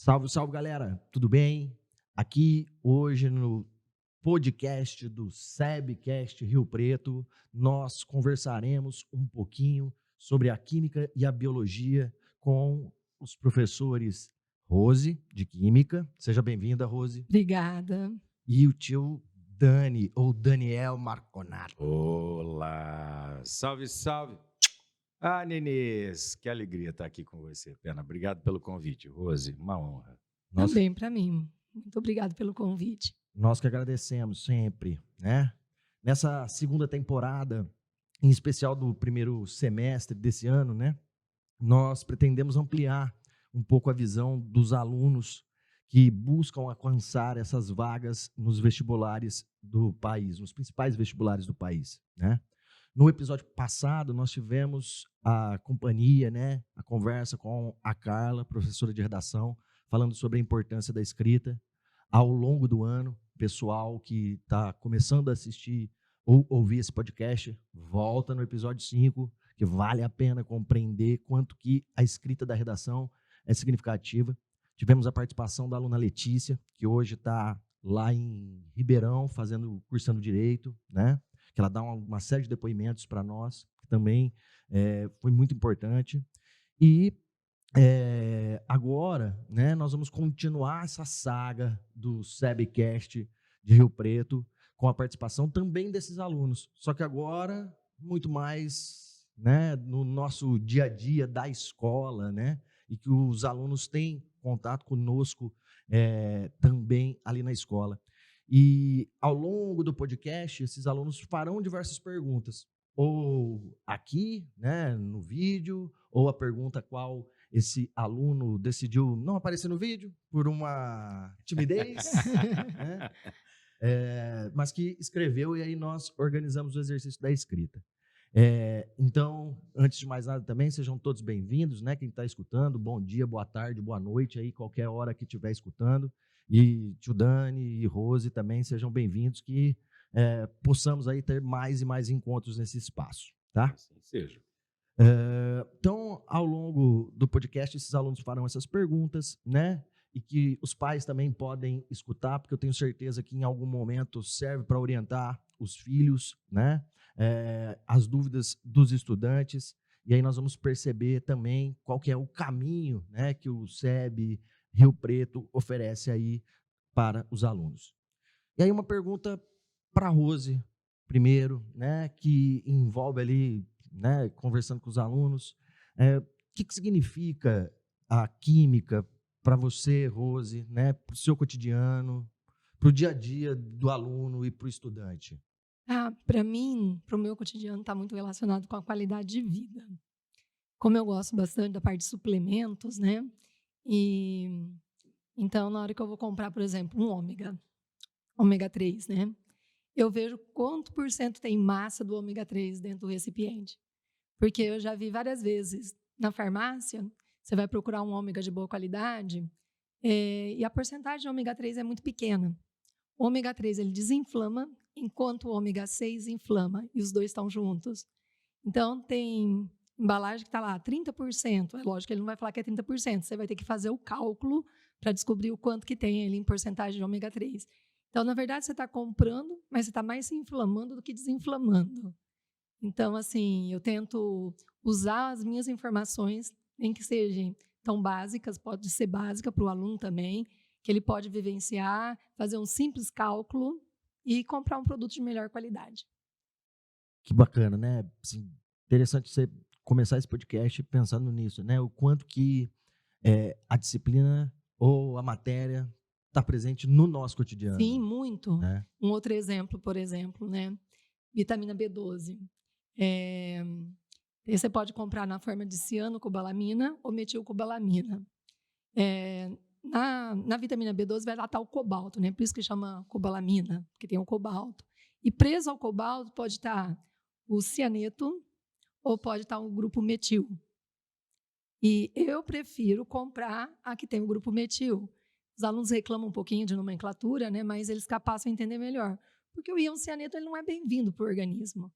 Salve, salve, galera. Tudo bem? Aqui hoje no podcast do SEBcast Rio Preto, nós conversaremos um pouquinho sobre a química e a biologia com os professores Rose, de Química. Seja bem-vinda, Rose. Obrigada. E o tio Dani, ou Daniel Marconato. Olá! Salve, salve! Ah, Nenês, que alegria estar aqui com você, Pena. Obrigado pelo convite, Rose, uma honra. Também para mim. Muito obrigado pelo convite. Nós que agradecemos sempre, né? Nessa segunda temporada, em especial do primeiro semestre desse ano, né? Nós pretendemos ampliar um pouco a visão dos alunos que buscam alcançar essas vagas nos vestibulares do país, nos principais vestibulares do país, né? No episódio passado, nós tivemos a companhia, né, a conversa com a Carla, professora de redação, falando sobre a importância da escrita. Ao longo do ano, pessoal que está começando a assistir ou ouvir esse podcast, volta no episódio 5, que vale a pena compreender quanto que a escrita da redação é significativa. Tivemos a participação da aluna Letícia, que hoje está lá em Ribeirão, cursando Direito, né? Que ela dá uma série de depoimentos para nós, que também foi muito importante. E agora, né, nós vamos continuar essa saga do SEBcast de Rio Preto, com a participação também desses alunos, só que agora muito mais, né, no nosso dia a dia da escola, né, e que os alunos têm contato conosco também ali na escola. E ao longo do podcast, esses alunos farão diversas perguntas, ou aqui, né, no vídeo, ou a pergunta qual esse aluno decidiu não aparecer no vídeo por uma timidez, né? Mas que escreveu, e aí nós organizamos o exercício da escrita. Então, antes de mais nada também, sejam todos bem-vindos, né? Quem está escutando, bom dia, boa tarde, boa noite, aí qualquer hora que estiver escutando. E tio Dani e Rose também sejam bem-vindos, que possamos aí ter mais e mais encontros nesse espaço, tá? Assim seja. Então, ao longo do podcast, esses alunos farão essas perguntas, né? E que os pais também podem escutar, porque eu tenho certeza que em algum momento serve para orientar os filhos, né? As dúvidas dos estudantes. E aí nós vamos perceber também qual que é o caminho, né, que o SEB Rio Preto oferece aí para os alunos. E aí uma pergunta para a Rose, primeiro, né, que envolve ali, né, conversando com os alunos, o que significa a química para você, Rose, né, para o seu cotidiano, para o dia a dia do aluno e para o estudante? Para mim, para o meu cotidiano, está muito relacionado com a qualidade de vida. Como eu gosto bastante da parte de suplementos, né? E então, na hora que eu vou comprar, por exemplo, um ômega 3, né? Eu vejo quanto por cento tem massa do ômega 3 dentro do recipiente. Porque eu já vi várias vezes na farmácia, você vai procurar um ômega de boa qualidade, e a porcentagem de ômega 3 é muito pequena. O ômega 3 ele desinflama, enquanto o ômega 6 inflama, e os dois estão juntos. Então, tem embalagem que está lá, 30%. É lógico que ele não vai falar que é 30%, você vai ter que fazer o cálculo para descobrir o quanto que tem ali em porcentagem de ômega 3. Então, na verdade, você está comprando, mas você está mais se inflamando do que desinflamando. Então, assim, eu tento usar as minhas informações, nem que sejam tão básicas, pode ser básica para o aluno também, que ele pode vivenciar, fazer um simples cálculo e comprar um produto de melhor qualidade. Que bacana, né? Assim, interessante você começar esse podcast pensando nisso, né? O quanto que a disciplina ou a matéria está presente no nosso cotidiano. Sim, muito. Né? Um outro exemplo, por exemplo, né? Vitamina B12. Você pode comprar na forma de cianocobalamina ou metilcobalamina. Na vitamina B12 vai lá estar o cobalto, né? Por isso que chama cobalamina, porque tem o cobalto. E preso ao cobalto pode estar o cianeto ou pode estar o grupo metil. E eu prefiro comprar a que tem o grupo metil. Os alunos reclamam um pouquinho de nomenclatura, né? Mas eles passam a entender melhor. Porque o íon cianeto ele não é bem-vindo para o organismo.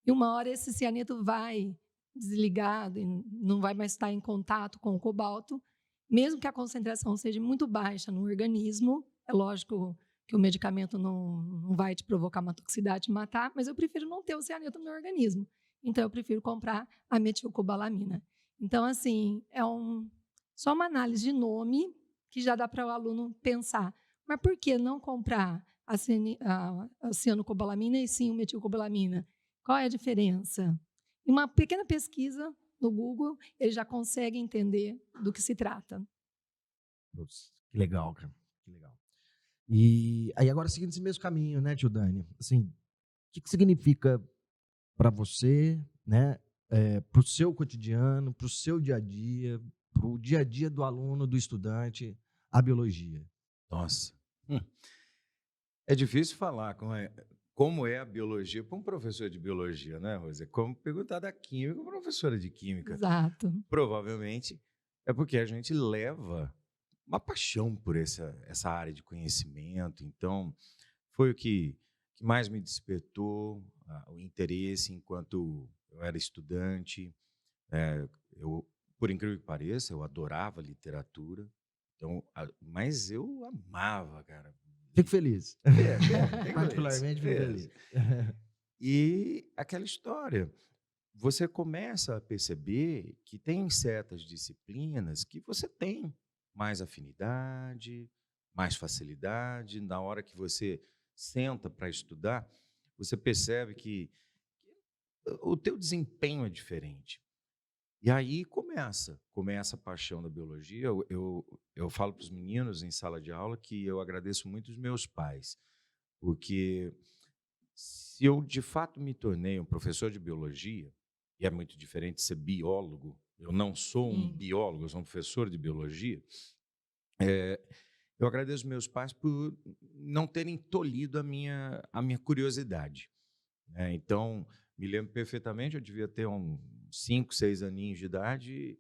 E uma hora esse cianeto vai desligado e não vai mais estar em contato com o cobalto. mesmo que a concentração seja muito baixa no organismo, é lógico que o medicamento não vai te provocar uma toxicidade e matar, mas eu prefiro não ter o cianeto no meu organismo. Então, eu prefiro comprar a metilcobalamina. Então, assim, só uma análise de nome que já dá para o aluno pensar. Mas por que não comprar a cianocobalamina e sim o metilcobalamina? Qual é a diferença? Em uma pequena pesquisa no Google, ele já consegue entender do que se trata. Putz, que legal, cara. Que legal. E aí agora seguindo esse mesmo caminho, né, tio Dani? Assim, o que significa para você, né, para o seu cotidiano, para o seu dia a dia do aluno, do estudante, a biologia? Nossa. É difícil falar como é a biologia para um professor de biologia, né, Rosa? É como perguntar da química para professora de química. Exato. Provavelmente é porque a gente leva uma paixão por essa área de conhecimento. Então, foi o que mais me despertou o interesse enquanto eu era estudante. Por incrível que pareça, eu adorava literatura. Então, mas eu amava, cara. Fico feliz. Fico Particularmente fico feliz. E aquela história, você começa a perceber que tem certas disciplinas que você tem mais afinidade, mais facilidade. Na hora que você senta para estudar, você percebe que o teu desempenho é diferente. E aí começa a paixão da biologia. Eu falo para os meninos em sala de aula que eu agradeço muito os meus pais, porque se eu de fato me tornei um professor de biologia, e é muito diferente ser biólogo, eu não sou um biólogo, eu sou um professor de biologia, eu agradeço meus pais por não terem tolhido a minha curiosidade, né? Então, me lembro perfeitamente, eu devia ter uns 5, 6 aninhos de idade,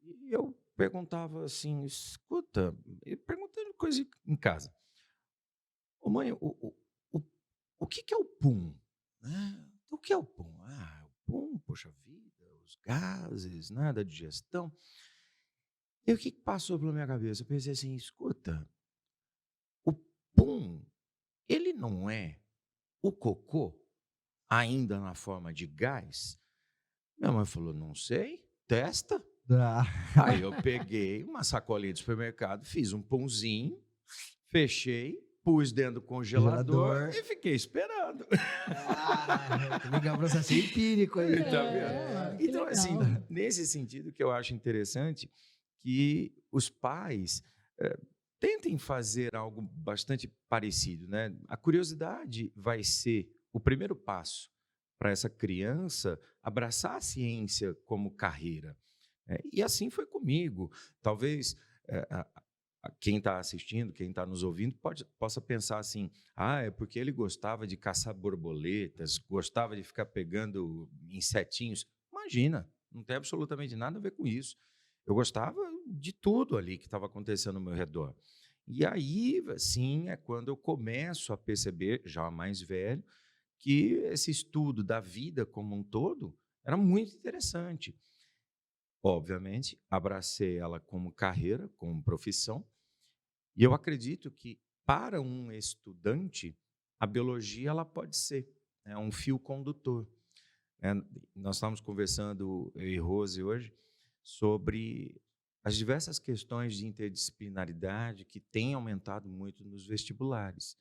e eu perguntava assim, escuta, perguntando coisa em casa. Ô mãe, o que é o pum? O que é o pum? O pum, poxa vida, os gases, né, da digestão. E o que passou pela minha cabeça? Eu pensei assim, escuta, o pum, ele não é o cocô ainda na forma de gás? Minha mãe falou, não sei, testa. Aí eu peguei uma sacolinha de supermercado, fiz um pãozinho, fechei, pus dentro do congelador e fiquei esperando. Legal, processo empírico aí. Tá vendo? Então, assim, nesse sentido que eu acho interessante que os pais tentem fazer algo bastante parecido, né? A curiosidade vai ser o primeiro passo para essa criança abraçar a ciência como carreira. E assim foi comigo. Talvez quem está assistindo, quem está nos ouvindo, possa pensar assim, é porque ele gostava de caçar borboletas, gostava de ficar pegando insetinhos. Imagina, não tem absolutamente nada a ver com isso. Eu gostava de tudo ali que estava acontecendo ao meu redor. E aí, sim, é quando eu começo a perceber, já mais velho, que esse estudo da vida como um todo era muito interessante. Obviamente, abracei ela como carreira, como profissão, e eu acredito que, para um estudante, a biologia ela pode ser um fio condutor. Nós estávamos conversando, eu e Rose, hoje, sobre as diversas questões de interdisciplinaridade que têm aumentado muito nos vestibulares.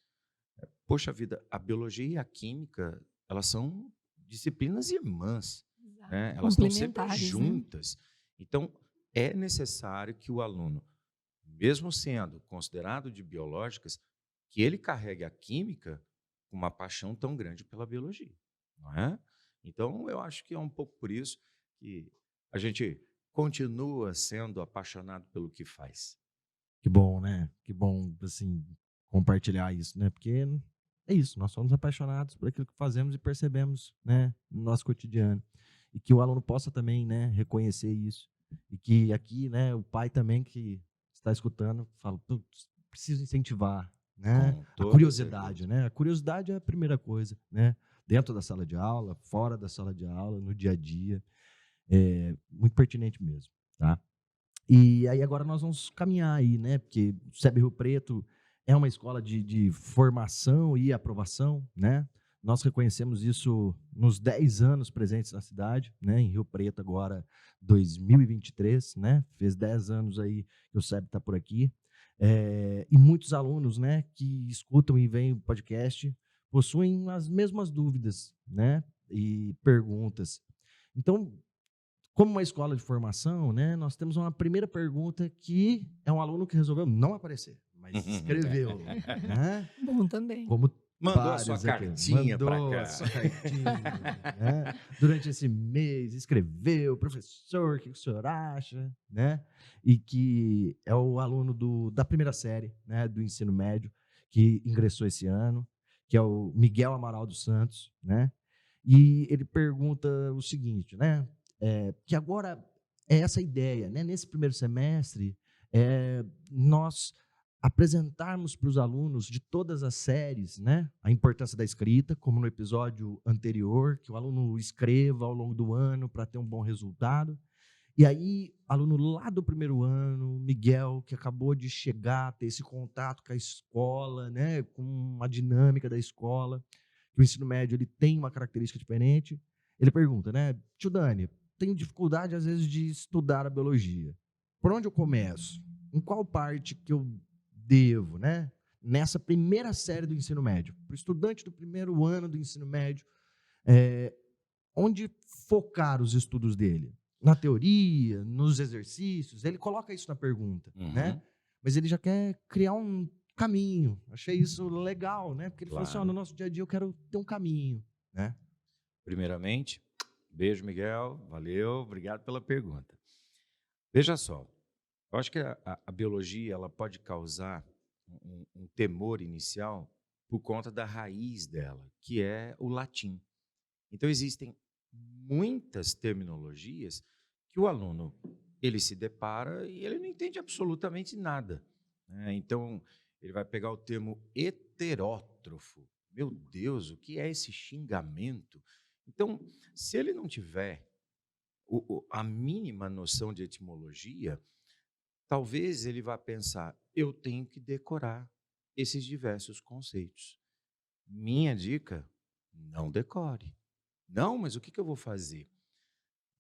Poxa vida, a biologia e a química, elas são disciplinas irmãs, né? Elas estão sempre juntas. Né? Então, é necessário que o aluno, mesmo sendo considerado de biológicas, que ele carregue a química com uma paixão tão grande pela biologia, não é? Então, eu acho que é um pouco por isso que a gente continua sendo apaixonado pelo que faz. Que bom, né? Que bom, assim, compartilhar isso, né? Porque é isso, nós somos apaixonados por aquilo que fazemos e percebemos, né, no nosso cotidiano. E que o aluno possa também, né, reconhecer isso. E que aqui, né, o pai também que está escutando, fala, preciso incentivar, né, a curiosidade, né? A curiosidade é a primeira coisa, né? Dentro da sala de aula, fora da sala de aula, no dia a dia. É muito pertinente mesmo, tá? E aí agora nós vamos caminhar aí, né? Porque o SEB Rio Preto é uma escola de formação e aprovação, né? Nós reconhecemos isso nos 10 anos presentes na cidade, né? Em Rio Preto agora 2023, né? Fez 10 anos aí que o SEB está por aqui. E muitos alunos, né, que escutam e veem o podcast possuem as mesmas dúvidas, né? E perguntas. Então, como uma escola de formação, né, nós temos uma primeira pergunta que é um aluno que resolveu não aparecer, mas escreveu, né? Bom também. Como Mandou a sua vários aqui. cartinha para Mandou cá. a sua cartinha, né? Durante esse mês, escreveu, professor, o que o senhor acha, né? E que é o aluno da primeira série, né, do ensino médio, que ingressou esse ano, que é o Miguel Amaral dos Santos, né? E ele pergunta o seguinte, né? Que agora é essa ideia, né? Nesse primeiro semestre, nós apresentarmos para os alunos de todas as séries, né, a importância da escrita, como no episódio anterior, que o aluno escreva ao longo do ano para ter um bom resultado. E aí, aluno lá do primeiro ano, Miguel, que acabou de chegar, ter esse contato com a escola, né, com a dinâmica da escola, que o ensino médio ele tem uma característica diferente. Ele pergunta, né, tio Dani, tenho dificuldade às vezes de estudar a biologia. Por onde eu começo? Em qual parte que eu devo, né? Nessa primeira série do ensino médio, para o estudante do primeiro ano do ensino médio, onde focar os estudos dele? Na teoria, nos exercícios? Ele coloca isso na pergunta, né? Mas ele já quer criar um caminho. Achei isso legal, né? Porque ele falou assim, no nosso dia a dia eu quero ter um caminho, né? Primeiramente, beijo, Miguel, valeu, obrigado pela pergunta. Veja só, eu acho que a biologia ela pode causar um temor inicial por conta da raiz dela, que é o latim. Então, existem muitas terminologias que o aluno ele se depara e ele não entende absolutamente nada, né? Então, ele vai pegar o termo heterótrofo. Meu Deus, o que é esse xingamento? Então, se ele não tiver a mínima noção de etimologia, talvez ele vá pensar, eu tenho que decorar esses diversos conceitos. Minha dica, não decore. Não, mas o que eu vou fazer?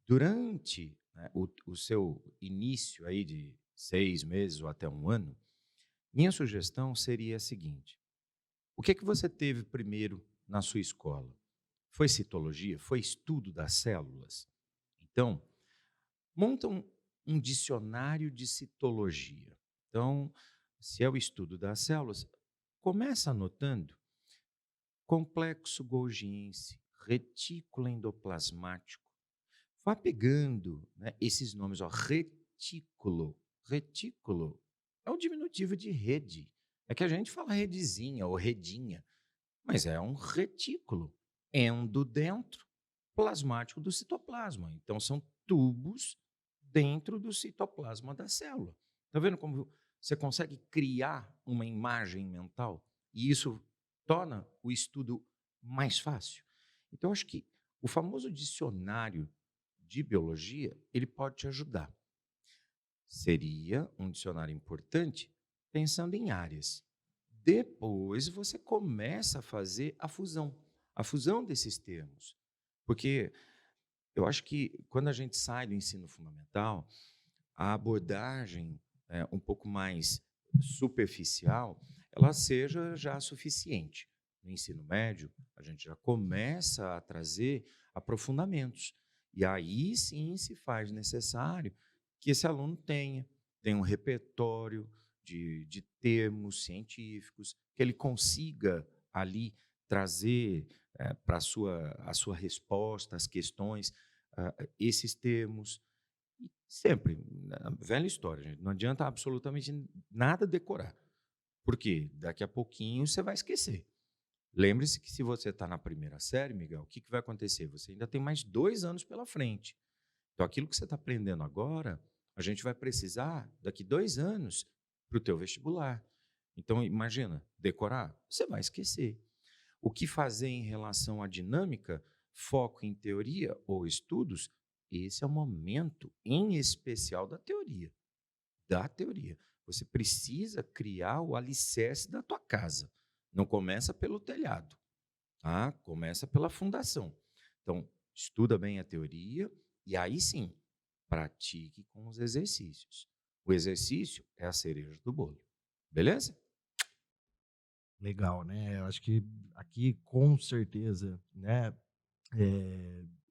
Durante, né, o seu início aí de 6 meses ou até um ano, minha sugestão seria a seguinte, o que você teve primeiro na sua escola? Foi citologia? Foi estudo das células? Então, monta um dicionário de citologia. Então, se é o estudo das células, começa anotando complexo golgiense, retículo endoplasmático. Vá pegando, né, esses nomes, retículo. Retículo é o diminutivo de rede. É que a gente fala redezinha ou redinha, mas é um retículo, endodentro plasmático do citoplasma. Então, são tubos dentro do citoplasma da célula. Está vendo como você consegue criar uma imagem mental? E isso torna o estudo mais fácil. Então, eu acho que o famoso dicionário de biologia, ele pode te ajudar. Seria um dicionário importante pensando em áreas. Depois, você começa a fazer a fusão desses termos. Porque eu acho que quando a gente sai do ensino fundamental, a abordagem um pouco mais superficial, ela seja já suficiente. No ensino médio, a gente já começa a trazer aprofundamentos. E aí sim se faz necessário que esse aluno tenha um repertório de termos científicos, que ele consiga ali trazer para a sua resposta às questões, esses termos. E sempre, velha história, gente, não adianta absolutamente nada decorar, porque daqui a pouquinho você vai esquecer. Lembre-se que se você está na primeira série, Miguel, o que vai acontecer? Você ainda tem mais 2 anos pela frente. Então, aquilo que você está aprendendo agora, a gente vai precisar daqui 2 anos para o teu vestibular. Então, imagina, decorar, você vai esquecer. O que fazer em relação à dinâmica, foco em teoria ou estudos, esse é o momento em especial da teoria. da teoria. Você precisa criar o alicerce da tua casa. Não começa pelo telhado, tá? Começa pela fundação. Então, estuda bem a teoria e aí sim, pratique com os exercícios. O exercício é a cereja do bolo. Beleza? Legal, né? Eu acho que aqui, com certeza, né,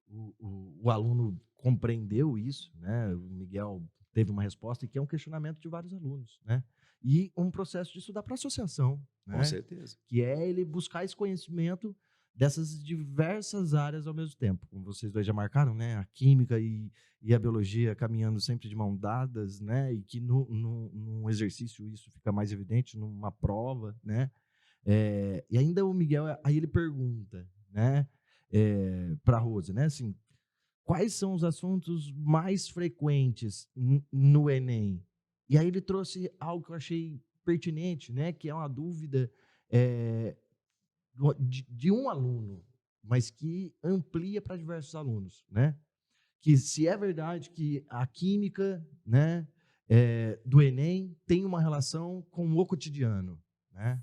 o aluno compreendeu isso, né? O Miguel teve uma resposta e que é um questionamento de vários alunos, né? E um processo de estudar para associação, Com né? certeza. Que é ele buscar esse conhecimento dessas diversas áreas ao mesmo tempo. Como vocês dois já marcaram, né? A química e a biologia caminhando sempre de mão dadas, né? E que num exercício isso fica mais evidente, numa prova, né? E ainda o Miguel, aí ele pergunta, né? Para a Rose, né? Assim, quais são os assuntos mais frequentes no Enem? E aí ele trouxe algo que eu achei pertinente, né? Que é uma dúvida de um aluno, mas que amplia para diversos alunos, né? Que se é verdade que a química, né, do Enem tem uma relação com o cotidiano, né?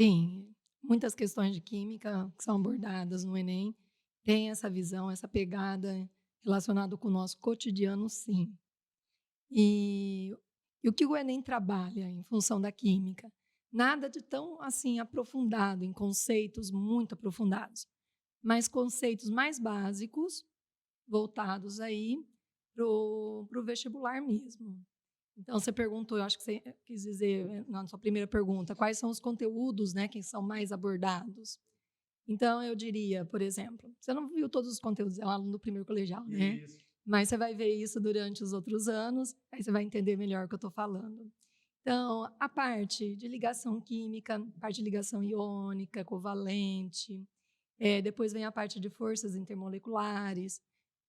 Sim, muitas questões de química que são abordadas no Enem têm essa visão, essa pegada relacionada com o nosso cotidiano, sim. E, e o que o Enem trabalha em função da química? Nada de tão assim aprofundado, em conceitos muito aprofundados, mas conceitos mais básicos, voltados aí para o vestibular mesmo. Então, você perguntou, eu acho que você quis dizer na sua primeira pergunta, quais são os conteúdos, né, que são mais abordados. Então, eu diria, por exemplo, você não viu todos os conteúdos, é um aluno do primeiro colegial, né? Isso. Mas você vai ver isso durante os outros anos, aí você vai entender melhor o que eu estou falando. Então, a parte de ligação química, parte de ligação iônica, covalente, depois vem a parte de forças intermoleculares,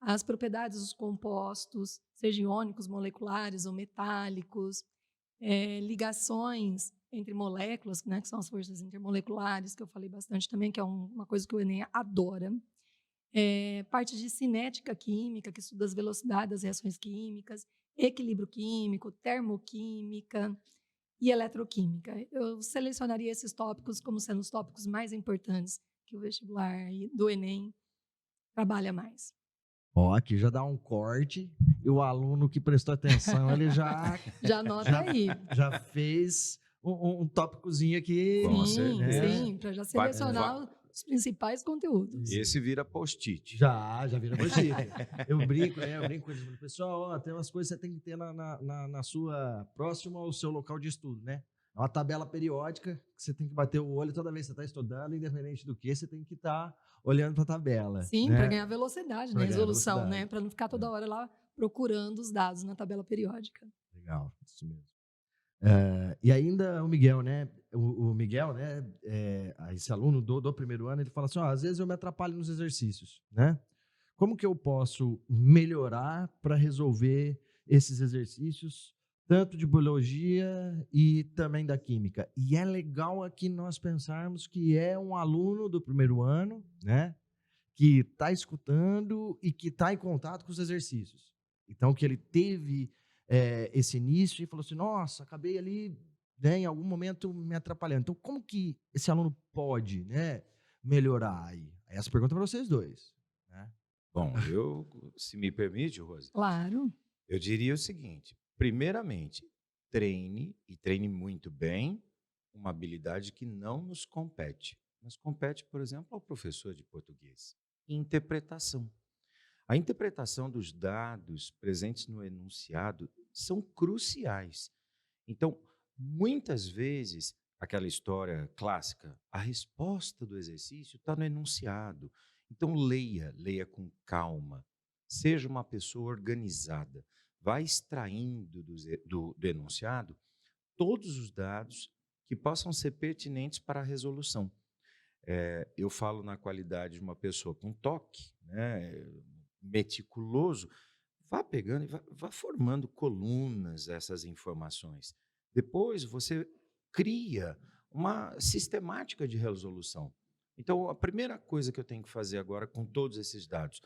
as propriedades dos compostos, seja iônicos, moleculares ou metálicos, ligações entre moléculas, né, que são as forças intermoleculares, que eu falei bastante também, que é uma coisa que o Enem adora. Parte de cinética química, que estuda as velocidades das reações químicas, equilíbrio químico, termoquímica e eletroquímica. Eu selecionaria esses tópicos como sendo os tópicos mais importantes que o vestibular do Enem trabalha mais. Ó, aqui já dá um corte e o aluno que prestou atenção, ele já Já anota aí. já fez um tópicozinho aqui. Com Sim, certeza. sim, para já selecionar os principais conteúdos. Esse vira post-it. Já vira post-it. Eu brinco com eles. Pessoal, ó, tem umas coisas que você tem que ter na sua próxima ao seu local de estudo, né? É uma tabela periódica que você tem que bater o olho toda vez que você está estudando, independente do que, você tem que estar olhando para a tabela. Sim, né? para ganhar velocidade, Pra né? ganhar Resolução, velocidade. né? Para não ficar toda hora lá procurando os dados na tabela periódica. Legal, isso mesmo. E ainda o Miguel, né? O Miguel, né? Esse aluno do primeiro ano, ele fala assim: ó, às vezes eu me atrapalho nos exercícios, né? Como que eu posso melhorar para resolver esses exercícios, tanto de biologia e também da química? E é legal aqui nós pensarmos que é um aluno do primeiro ano, né? Que está escutando e que está em contato com os exercícios. Então, que ele teve esse início e falou assim, nossa, acabei ali, né, em algum momento me atrapalhando. Então, como que esse aluno pode, né, melhorar aí? Essa pergunta é para vocês dois. Né? Bom, se me permite, Rose, Claro. eu diria o seguinte: primeiramente, treine e treine muito bem uma habilidade que não nos compete, mas compete, por exemplo, ao professor de português. Interpretação. A interpretação dos dados presentes no enunciado são cruciais. Então, muitas vezes, aquela história clássica, a resposta do exercício está no enunciado. Então, leia com calma. Seja uma pessoa organizada. Vai extraindo do enunciado todos os dados que possam ser pertinentes para a resolução. Eu falo na qualidade de uma pessoa com toque, né, meticuloso, vá pegando e vá formando colunas dessas informações. Depois você cria uma sistemática de resolução. Então, a primeira coisa que eu tenho que fazer agora com todos esses dados,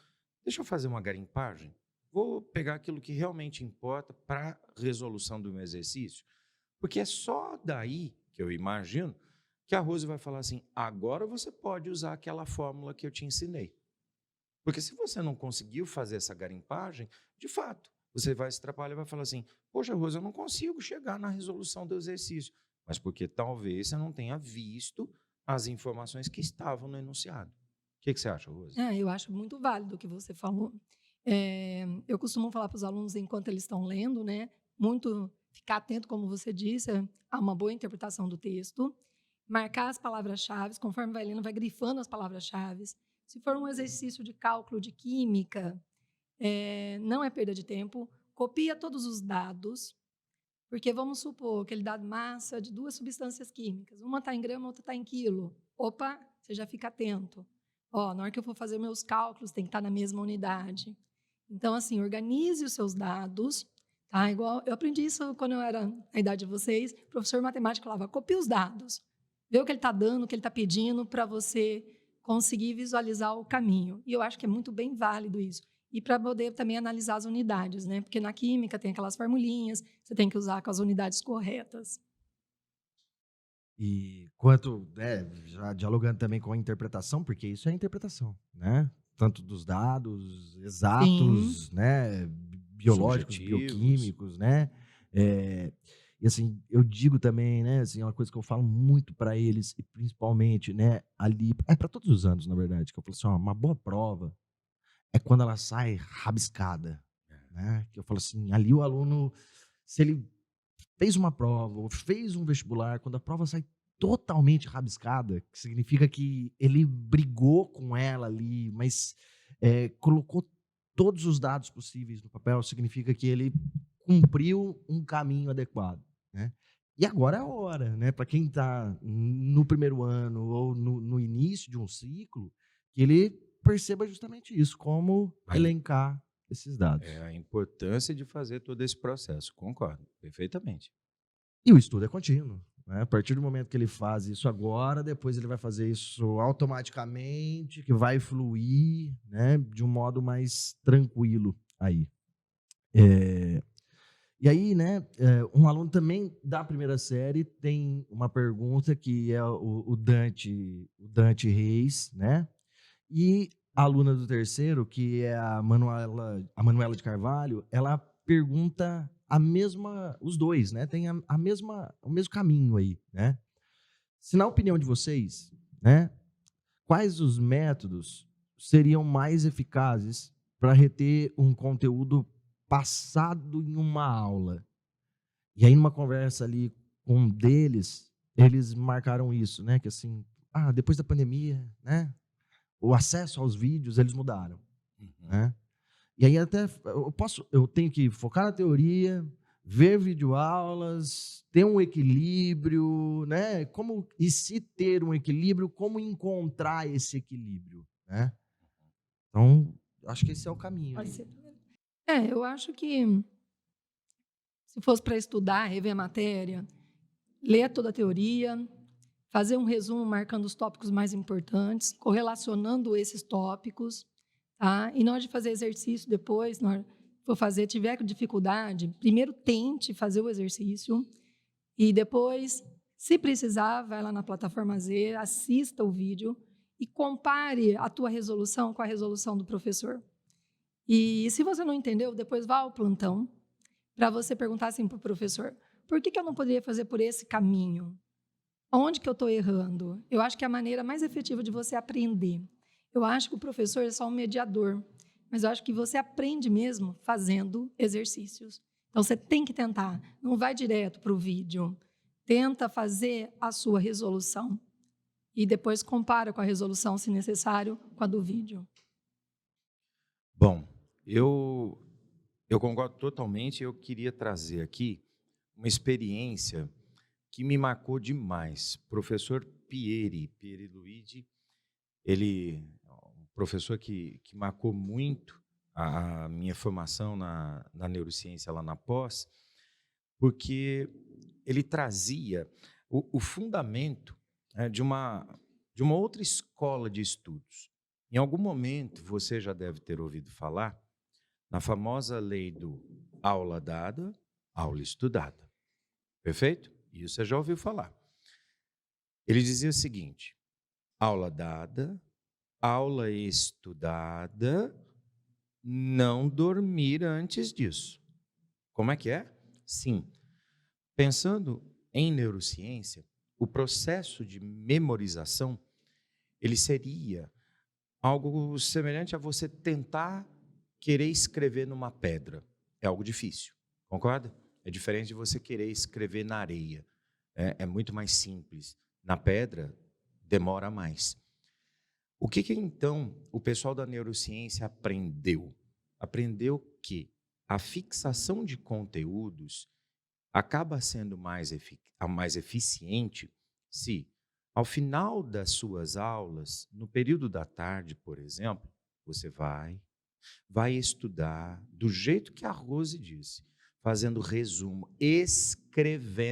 deixa eu fazer uma garimpagem. vou pegar aquilo que realmente importa para a resolução do meu exercício, porque é só daí que eu imagino que a Rose vai falar assim, agora você pode usar aquela fórmula que eu te ensinei. Porque se você não conseguiu fazer essa garimpagem, de fato, você vai se atrapalhar e vai falar assim, poxa, Rose, eu não consigo chegar na resolução do exercício, mas porque talvez você não tenha visto as informações que estavam no enunciado. O que você acha, Rose? Eu acho muito válido o que você falou. Eu costumo falar para os alunos, enquanto eles estão lendo, né, muito ficar atento, como você disse, a uma boa interpretação do texto, marcar as palavras-chave, conforme vai lendo, vai grifando as palavras-chave. Se for um exercício de cálculo de química, não é perda de tempo, copia todos os dados, porque vamos supor que ele dá massa de 2 substâncias químicas, uma está em grama, outra está em quilo. Opa, você já fica atento. Na hora que eu for fazer meus cálculos, tem que estar na mesma unidade. Então, assim, organize os seus dados, tá? Igual, eu aprendi isso quando eu era na idade de vocês, o professor de matemática falava, copia os dados, vê o que ele está dando, o que ele está pedindo, para você conseguir visualizar o caminho. E eu acho que é muito bem válido isso. E para poder também analisar as unidades, né? Porque na química tem aquelas formulinhas, você tem que usar com as unidades corretas. E quanto, já dialogando também com a interpretação, porque isso é interpretação, né? Tanto dos dados exatos, né? Biológicos, bioquímicos, né? E assim, eu digo também, né? Assim, é uma coisa que eu falo muito para eles, e principalmente, né? Ali, para todos os anos, na verdade, que eu falo assim, uma boa prova é quando ela sai rabiscada, né? Que eu falo assim, ali o aluno, se ele fez uma prova ou fez um vestibular, quando a prova sai totalmente rabiscada, que significa que ele brigou com ela ali, mas colocou todos os dados possíveis no papel, significa que ele cumpriu um caminho adequado, né? E agora é a hora, né? Para quem está no primeiro ano ou no início de um ciclo, que ele perceba justamente isso, como elencar esses dados. É a importância de fazer todo esse processo, concordo, perfeitamente. E o estudo é contínuo, né? A partir do momento que ele faz isso agora, depois ele vai fazer isso automaticamente, que vai fluir, né, de um modo mais tranquilo aí. E aí, né, um aluno também da primeira série tem uma pergunta que é o Dante Reis, né? E a aluna do terceiro, que é a Manuela de Carvalho, ela pergunta os dois, né? Tem o mesmo caminho aí, né? Se na opinião de vocês, né, quais os métodos seriam mais eficazes para reter um conteúdo passado em uma aula? E aí, numa conversa ali com um deles, eles marcaram isso, né? Que assim, depois da pandemia, né? O acesso aos vídeos, eles mudaram, né? E aí até eu tenho que focar na teoria, ver videoaulas, ter um equilíbrio, né? E se ter um equilíbrio, como encontrar esse equilíbrio, né? Então, acho que esse é o caminho. Eu acho que se fosse para estudar, rever a matéria, ler toda a teoria, fazer um resumo marcando os tópicos mais importantes, correlacionando esses tópicos, tá? E na hora de fazer exercício depois, na hora que for fazer, tiver dificuldade, primeiro tente fazer o exercício e depois, se precisar, vai lá na plataforma Z, assista o vídeo e compare a tua resolução com a resolução do professor. E se você não entendeu, depois vá ao plantão para você perguntar assim para o professor, por que eu não poderia fazer por esse caminho? Onde que eu estou errando? Eu acho que é a maneira mais efetiva de você aprender. Eu acho que o professor é só um mediador, mas eu acho que você aprende mesmo fazendo exercícios. Então, você tem que tentar, não vai direto para o vídeo. Tenta fazer a sua resolução e depois compara com a resolução, se necessário, com a do vídeo. Bom, eu concordo totalmente. Eu queria trazer aqui uma experiência que me marcou demais. Professor Pieri Luigi, ele é um professor que marcou muito a minha formação na neurociência lá na pós, porque ele trazia o fundamento, né, de uma outra escola de estudos. Em algum momento, você já deve ter ouvido falar na famosa lei do aula dada, aula estudada. Perfeito? Isso você já ouviu falar. Ele dizia o seguinte: aula dada, aula estudada, não dormir antes disso. Como é que é? Sim. Pensando em neurociência, o processo de memorização, ele seria algo semelhante a você tentar querer escrever numa pedra. É algo difícil, concorda? É diferente de você querer escrever na areia. É muito mais simples. Na pedra, demora mais. O que então o pessoal da neurociência aprendeu? Aprendeu que a fixação de conteúdos acaba sendo mais eficiente se, ao final das suas aulas, no período da tarde, por exemplo, você vai estudar do jeito que a Rose disse, fazendo resumo, escrevendo.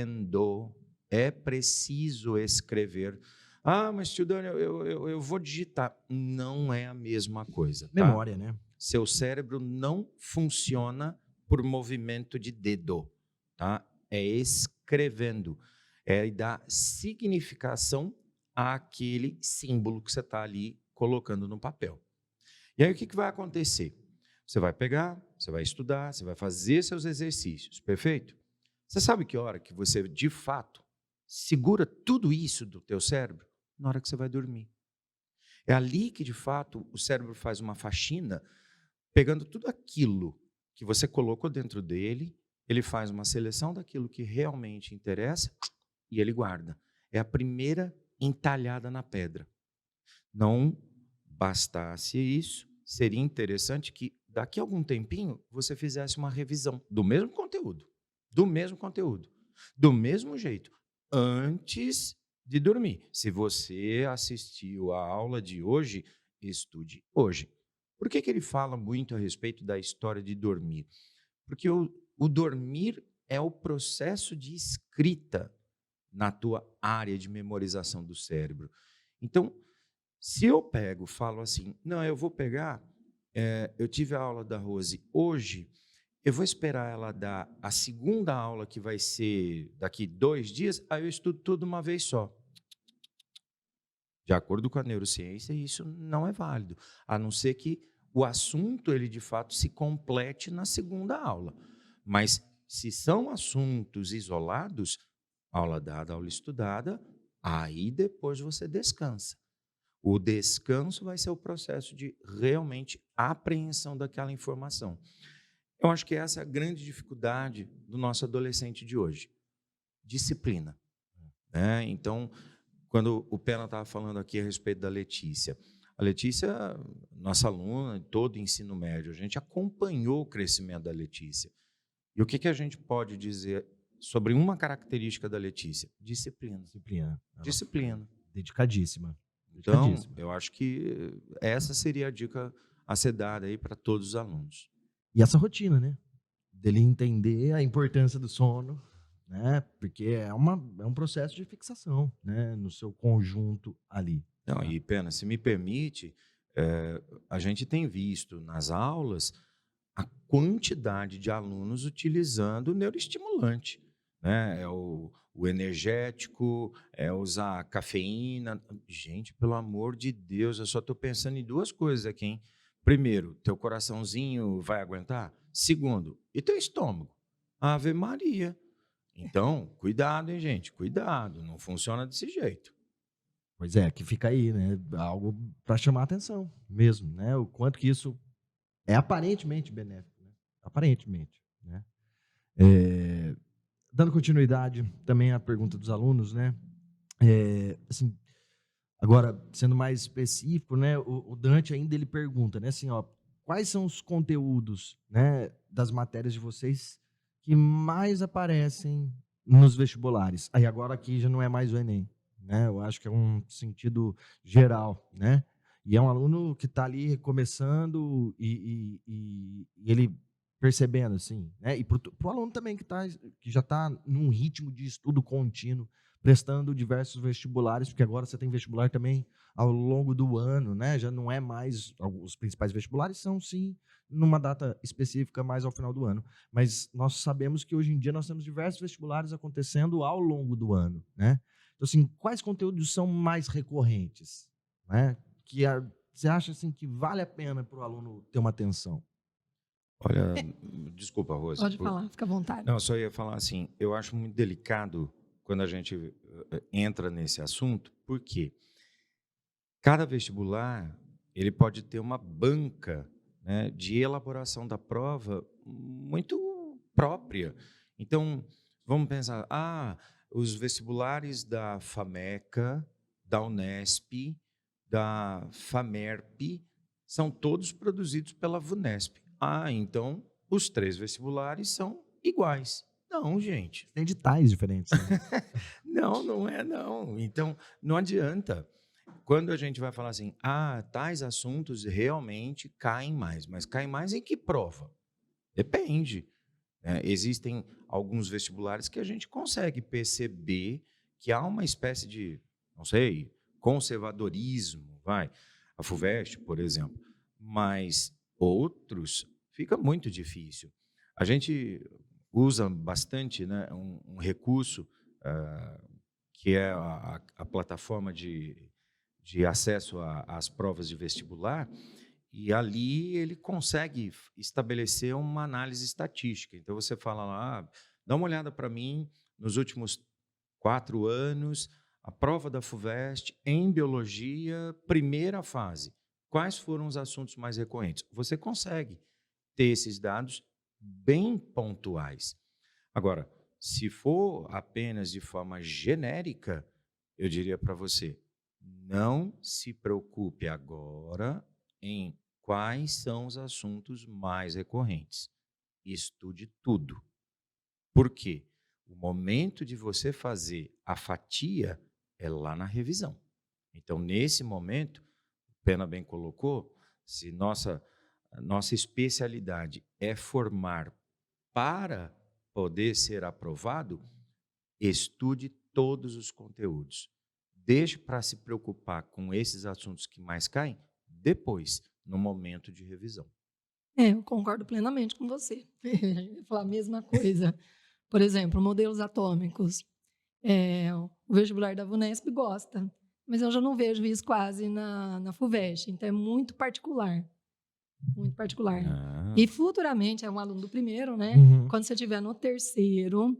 É preciso escrever. Ah, mas tio Dani, eu vou digitar. Não é a mesma coisa. Tá? Memória, né? Seu cérebro não funciona por movimento de dedo. Tá? É escrevendo. É dar significação àquele símbolo que você está ali colocando no papel. E aí o que vai acontecer? Você vai pegar, você vai estudar, você vai fazer seus exercícios, perfeito? Você sabe que hora que você, de fato, segura tudo isso do teu cérebro? Na hora que você vai dormir. É ali que, de fato, o cérebro faz uma faxina, pegando tudo aquilo que você colocou dentro dele, ele faz uma seleção daquilo que realmente interessa e ele guarda. É a primeira entalhada na pedra. Não bastasse isso, seria interessante que, daqui a algum tempinho, você fizesse uma revisão do mesmo conteúdo, do mesmo jeito, antes de dormir. Se você assistiu à aula de hoje, estude hoje. Por que ele fala muito a respeito da história de dormir? Porque o dormir é o processo de escrita na tua área de memorização do cérebro. Então, se eu falo assim, não, eu vou pegar, eu tive a aula da Rose hoje, eu vou esperar ela dar a segunda aula, que vai ser daqui 2 dias, aí eu estudo tudo uma vez só. De acordo com a neurociência, isso não é válido, a não ser que o assunto, ele de fato se complete na segunda aula. Mas se são assuntos isolados, aula dada, aula estudada, aí depois você descansa. O descanso vai ser o processo de realmente apreensão daquela informação. Eu acho que essa é a grande dificuldade do nosso adolescente de hoje. Disciplina. Então, quando o Pena estava falando aqui a respeito da Letícia, a Letícia, nossa aluna, todo o ensino médio, a gente acompanhou o crescimento da Letícia. E o que a gente pode dizer sobre uma característica da Letícia? Disciplina. Disciplina. Dedicadíssima. Então, eu acho que essa seria a dica a ser dada aí para todos os alunos. E essa rotina, né? Dele entender a importância do sono, né? Porque é um processo de fixação, né? No seu conjunto ali. Não, e Pena, se me permite, a gente tem visto nas aulas a quantidade de alunos utilizando o neuroestimulante, né? É o energético, é usar cafeína. Gente, pelo amor de Deus, eu só estou pensando em 2 coisas aqui, hein? Primeiro, teu coraçãozinho vai aguentar? Segundo, e teu estômago? Ave Maria. Então, cuidado, hein, gente? Cuidado, não funciona desse jeito. Pois é, que fica aí, né? Algo para chamar a atenção mesmo, né? O quanto que isso é aparentemente benéfico, né? Aparentemente, né? Dando continuidade também à pergunta dos alunos, né? Assim, agora, sendo mais específico, né? O Dante ainda ele pergunta, né? Assim, ó, quais são os conteúdos, né, das matérias de vocês que mais aparecem nos vestibulares? Aí agora aqui já não é mais o Enem, né? Eu acho que é um sentido geral, né? E é um aluno que está ali começando e ele percebendo, assim, né? E para o aluno também que já está num ritmo de estudo contínuo, prestando diversos vestibulares, porque agora você tem vestibular também ao longo do ano, né? Já não é mais, os principais vestibulares são sim numa data específica mais ao final do ano, mas nós sabemos que hoje em dia nós temos diversos vestibulares acontecendo ao longo do ano, né? Então, assim, quais conteúdos são mais recorrentes, né? Você acha assim que vale a pena para o aluno ter uma atenção? Olha, desculpa, Rose. Pode falar, fica à vontade. Não, eu só ia falar assim, eu acho muito delicado quando a gente entra nesse assunto, porque cada vestibular ele pode ter uma banca, né, de elaboração da prova muito própria. Então, vamos pensar, os vestibulares da FAMECA, da Unesp, da FAMERP, são todos produzidos pela VUNESP. Então os 3 vestibulares são iguais. Não, gente. Tem editais diferentes, né? Não é não. Então, não adianta. Quando a gente vai falar assim, tais assuntos realmente caem mais. Mas caem mais em que prova? Depende. Existem alguns vestibulares que a gente consegue perceber que há uma espécie de, não sei, conservadorismo, a FUVEST, por exemplo. Mas outros fica muito difícil. A gente usa bastante, né, um recurso que é a plataforma de acesso às provas de vestibular, e ali ele consegue estabelecer uma análise estatística. Então, você fala lá, dá uma olhada para mim, nos últimos 4 anos, a prova da FUVEST em biologia, primeira fase. Quais foram os assuntos mais recorrentes? Você consegue ter esses dados bem pontuais. Agora, se for apenas de forma genérica, eu diria para você, não se preocupe agora em quais são os assuntos mais recorrentes. Estude tudo. Por quê? O momento de você fazer a fatia é lá na revisão. Então, nesse momento, o Pena bem colocou, se nossa especialidade é formar para poder ser aprovado, estude todos os conteúdos. Deixe para se preocupar com esses assuntos que mais caem depois, no momento de revisão. Eu concordo plenamente com você. Eu ia falar a mesma coisa. Por exemplo, modelos atômicos. O vestibular da VUNESP gosta, mas eu já não vejo isso quase na FUVEST. Então, é muito particular. Muito particular. E futuramente, é um aluno do primeiro, né? Uhum. Quando você estiver no terceiro,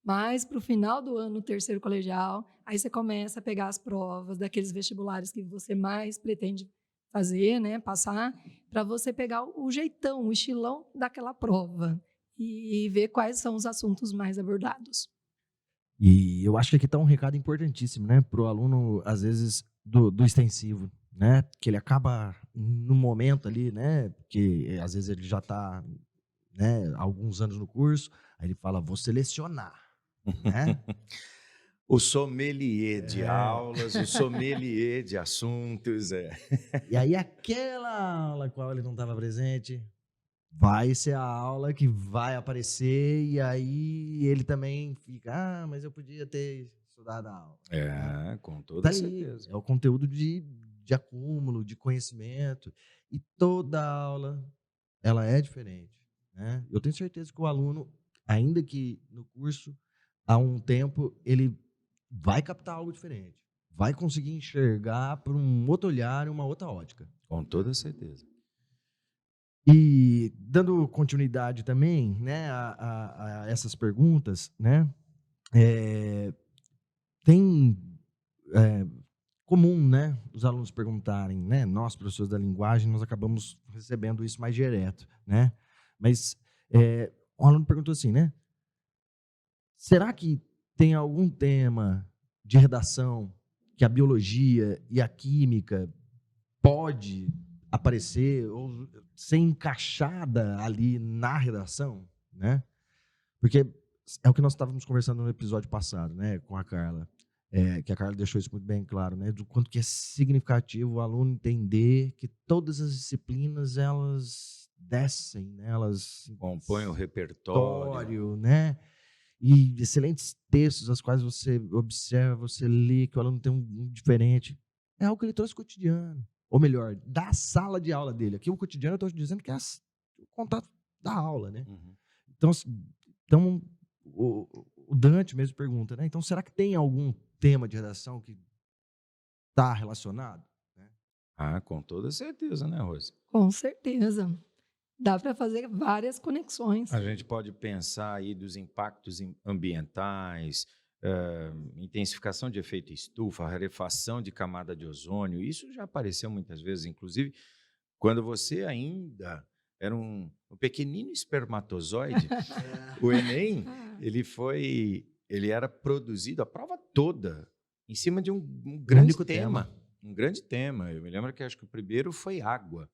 mais para o final do ano, no terceiro colegial, aí você começa a pegar as provas daqueles vestibulares que você mais pretende fazer, né? Passar, para você pegar o jeitão, o estilão daquela prova e ver quais são os assuntos mais abordados. E eu acho que aqui está um recado importantíssimo, né? Para o aluno, às vezes, do extensivo, né? Que ele acaba no momento ali, né? Porque às vezes ele já está, né, há alguns anos no curso, aí ele fala, vou selecionar, né? O sommelier de aulas, o sommelier de assuntos. E aí aquela aula qual ele não estava presente vai ser a aula que vai aparecer, e aí ele também fica, mas eu podia ter estudado a aula. Com toda Daí, certeza. é o conteúdo de acúmulo, de conhecimento, e toda aula, ela é diferente, né? Eu tenho certeza que o aluno, ainda que no curso, há um tempo, ele vai captar algo diferente, vai conseguir enxergar por um outro olhar e uma outra ótica. Com toda certeza. E dando continuidade também, né, a essas perguntas, né, tem comum, né, os alunos perguntarem, né, nós, professores da linguagem, nós acabamos recebendo isso mais direto, né, mas um aluno perguntou assim, né, será que tem algum tema de redação que a biologia e a química pode aparecer ou ser encaixada ali na redação, né? Porque é o que nós estávamos conversando no episódio passado, né, com a Carla, que a Carla deixou isso muito bem claro, né, do quanto que é significativo o aluno entender que todas as disciplinas, elas descem, né, elas compõem o repertório, né? e excelentes textos, as quais você observa, você lê, que o aluno tem um diferente. É algo que ele trouxe cotidiano. Ou melhor, da sala de aula dele. Aqui o cotidiano eu estou dizendo que é o contato da aula, né? Uhum. Então o Dante mesmo pergunta, né? Então, será que tem algum tema de redação que está relacionado? Né? Ah, com toda certeza, né, Rose? Com certeza. Dá para fazer várias conexões. A gente pode pensar aí dos impactos ambientais, intensificação de efeito estufa, rarefação de camada de ozônio. Isso já apareceu muitas vezes, inclusive quando você ainda era um pequenino espermatozoide. O Enem, ele era produzido a prova toda em cima de um grande Único tema. Um grande tema. Eu me lembro que acho que o primeiro foi água.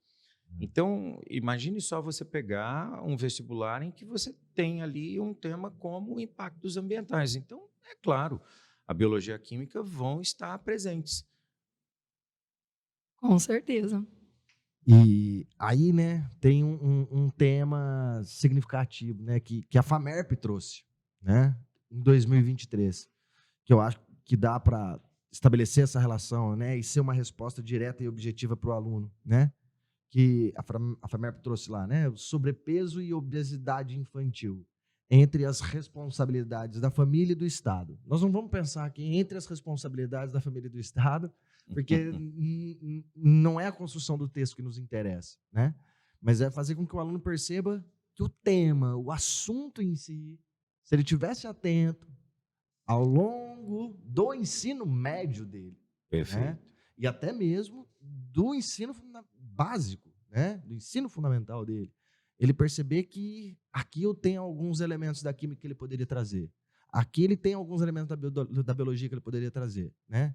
Então, imagine só você pegar um vestibular em que você tem ali um tema como impactos ambientais. Então, é claro, a biologia e a química vão estar presentes. Com certeza. E aí, né, tem um tema significativo, né, que a FAMERP trouxe, né, em 2023, que eu acho que dá para estabelecer essa relação, né, e ser uma resposta direta e objetiva para o aluno, né, que a FAMERP trouxe lá, né, sobrepeso e obesidade infantil, entre as responsabilidades da família e do Estado. Nós não vamos pensar aqui entre as responsabilidades da família e do Estado, porque não é a construção do texto que nos interessa, né? Mas é fazer com que o aluno perceba que o tema, o assunto em si, se ele tivesse atento ao longo do ensino médio dele, Perfeito. né? E até mesmo do ensino básico, né? Do ensino fundamental dele, ele perceber que aqui eu tenho alguns elementos da química que ele poderia trazer, aqui ele tem alguns elementos da biologia que ele poderia trazer, né?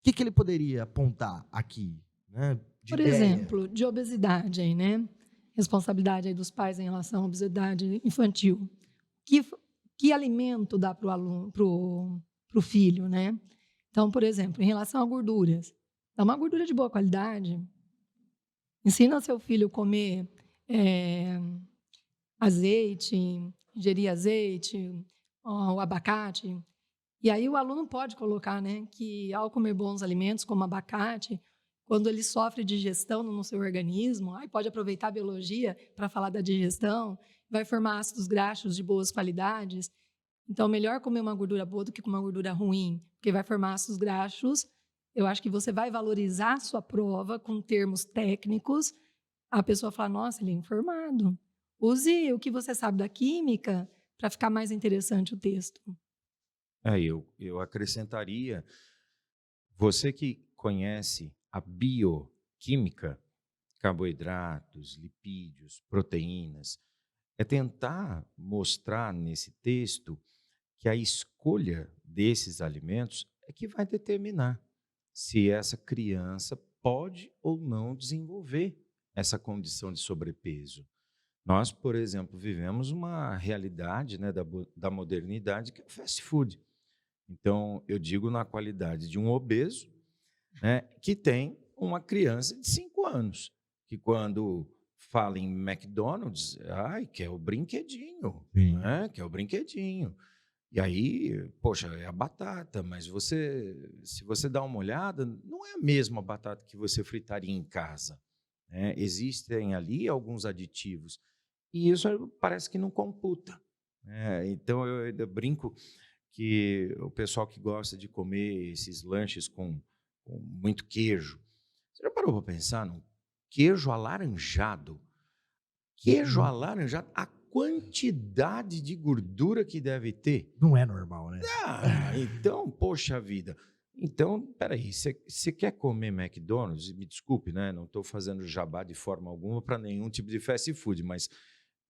O que ele poderia apontar aqui, né, de Por ideia? exemplo, de obesidade, aí, né? Responsabilidade aí dos pais em relação à obesidade infantil. Que alimento dá para o aluno, para o filho, né? Então, por exemplo, em relação a gorduras, dá uma gordura de boa qualidade. Ensina seu filho a comer azeite, ingerir azeite, o abacate. E aí o aluno pode colocar, né, que ao comer bons alimentos, como abacate, quando ele sofre digestão no seu organismo, aí pode aproveitar a biologia para falar da digestão, vai formar ácidos graxos de boas qualidades. Então, melhor comer uma gordura boa do que uma gordura ruim, porque vai formar ácidos graxos. Eu acho que você vai valorizar a sua prova com termos técnicos. A pessoa fala, nossa, ele é informado. Use o que você sabe da química para ficar mais interessante o texto. Eu acrescentaria, você que conhece a bioquímica, carboidratos, lipídios, proteínas, é tentar mostrar nesse texto que a escolha desses alimentos é que vai determinar se essa criança pode ou não desenvolver essa condição de sobrepeso. Nós, por exemplo, vivemos uma realidade, né, da modernidade, que é o fast food. Então, eu digo na qualidade de um obeso, né, que tem uma criança de 5 anos, que quando fala em McDonald's, quer o brinquedinho, né, quer o brinquedinho. E aí, poxa, é a batata, mas se você dá uma olhada, não é a mesma batata que você fritaria em casa, né? Existem ali alguns aditivos, e isso parece que não computa, né? Então, eu ainda brinco que o pessoal que gosta de comer esses lanches com muito queijo, você já parou para pensar no queijo alaranjado? Queijo alaranjado, a quantidade de gordura que deve ter. Não é normal, né? Então, poxa vida. Então, peraí, você quer comer McDonald's? Me desculpe, né? Não estou fazendo jabá de forma alguma para nenhum tipo de fast food, mas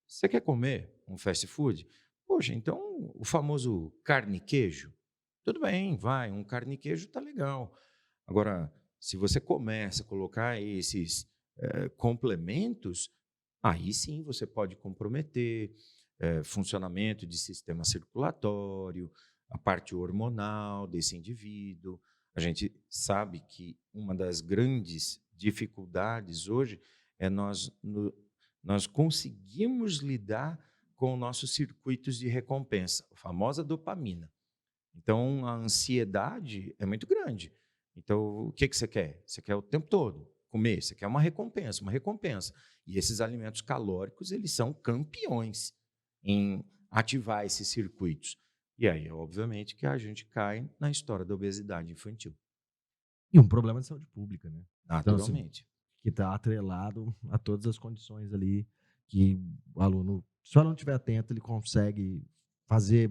você quer comer um fast food? Poxa, então o famoso carne e queijo, tudo bem, vai, um carne e queijo está legal. Agora, se você começa a colocar esses complementos, aí sim você pode comprometer funcionamento de sistema circulatório, a parte hormonal desse indivíduo. A gente sabe que uma das grandes dificuldades hoje é nós conseguimos lidar com nossos circuitos de recompensa, a famosa dopamina. Então, a ansiedade é muito grande. Então, o que você quer? Você quer o tempo todo comer, você quer uma recompensa, uma recompensa. E esses alimentos calóricos, eles são campeões em ativar esses circuitos. E aí, obviamente, que a gente cai na história da obesidade infantil. E um problema de saúde pública, né? Naturalmente. Então, assim, que está atrelado a todas as condições ali que o aluno, se o aluno estiver atento, ele consegue fazer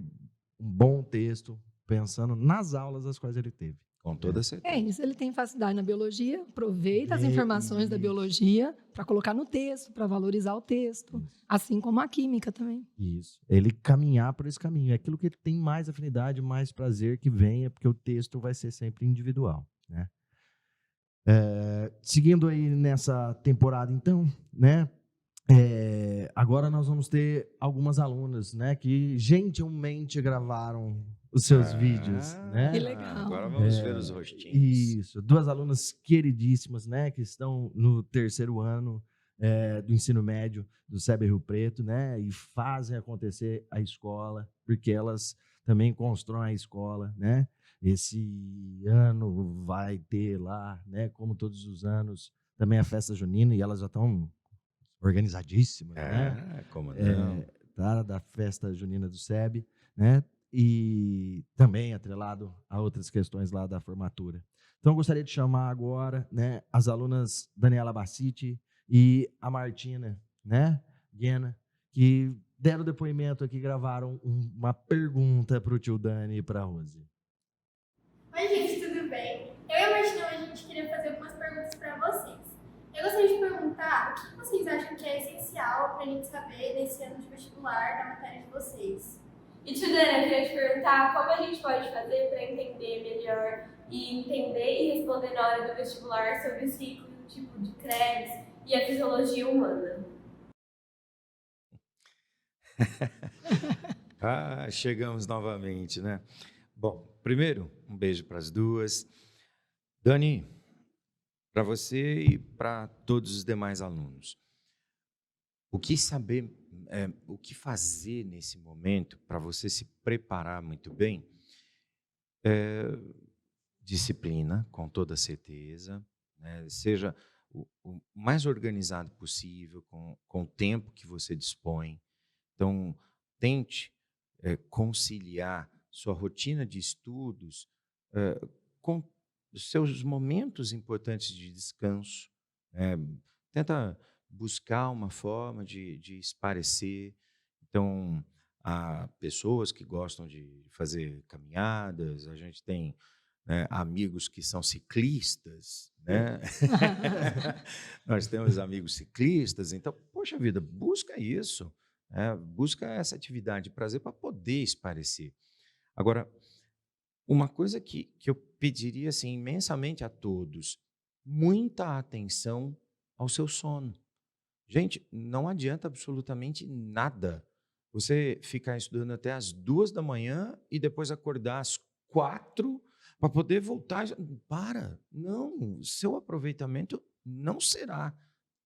um bom texto pensando nas aulas as quais ele teve. Com toda certeza. É isso, ele tem facilidade na biologia, aproveita as É informações da isso. biologia para colocar no texto, para valorizar o texto, Isso. assim como a química também. Isso. Ele caminhar por esse caminho. É aquilo que ele tem mais afinidade, mais prazer que venha, porque o texto vai ser sempre individual, né? Seguindo aí nessa temporada, então, né? Agora nós vamos ter algumas alunas, né, que gentilmente gravaram os seus vídeos, né? Que legal. Agora vamos ver os rostinhos. Isso, 2 alunas queridíssimas, né, que estão no 3º ano do ensino médio do SEB Rio Preto, né, e fazem acontecer a escola, porque elas também constroem a escola, né? Esse ano vai ter lá, né, como todos os anos, também a festa junina, e elas já estão organizadíssimas, né? Como não? Tá, da festa junina do SEB, né? E também atrelado a outras questões lá da formatura. Então, eu gostaria de chamar agora, né, as alunas Daniela Bassiti e a Martina, né, Guiana, que deram depoimento aqui, gravaram uma pergunta para o tio Dani e para a Rose. Oi, gente, tudo bem? Eu e a Martina, a gente queria fazer algumas perguntas para vocês. Eu gostaria de perguntar o que vocês acham que é essencial para a gente saber nesse ano de vestibular da matéria de vocês. E, tio Dani, eu queria te perguntar como a gente pode fazer para entender melhor e entender e responder na hora do vestibular sobre o ciclo, tipo de Krebs e a fisiologia humana. Chegamos novamente, né? Bom, primeiro, um beijo para as duas. Dani, para você e para todos os demais alunos. O que saber, o que fazer nesse momento para você se preparar muito bem? Disciplina, com toda certeza, né? Seja o mais organizado possível, com o tempo que você dispõe. Então, tente conciliar sua rotina de estudos com os seus momentos importantes de descanso. Tenta buscar uma forma de espairecer. Então, há pessoas que gostam de fazer caminhadas, a gente tem amigos que são ciclistas, né? Nós temos amigos ciclistas, então, poxa vida, busca isso, busca essa atividade de prazer para poder espairecer. Agora, uma coisa que eu pediria assim, imensamente a todos, muita atenção ao seu sono. Gente, não adianta absolutamente nada você ficar estudando até as 2 da manhã e depois acordar às 4 para poder voltar. Não, seu aproveitamento não será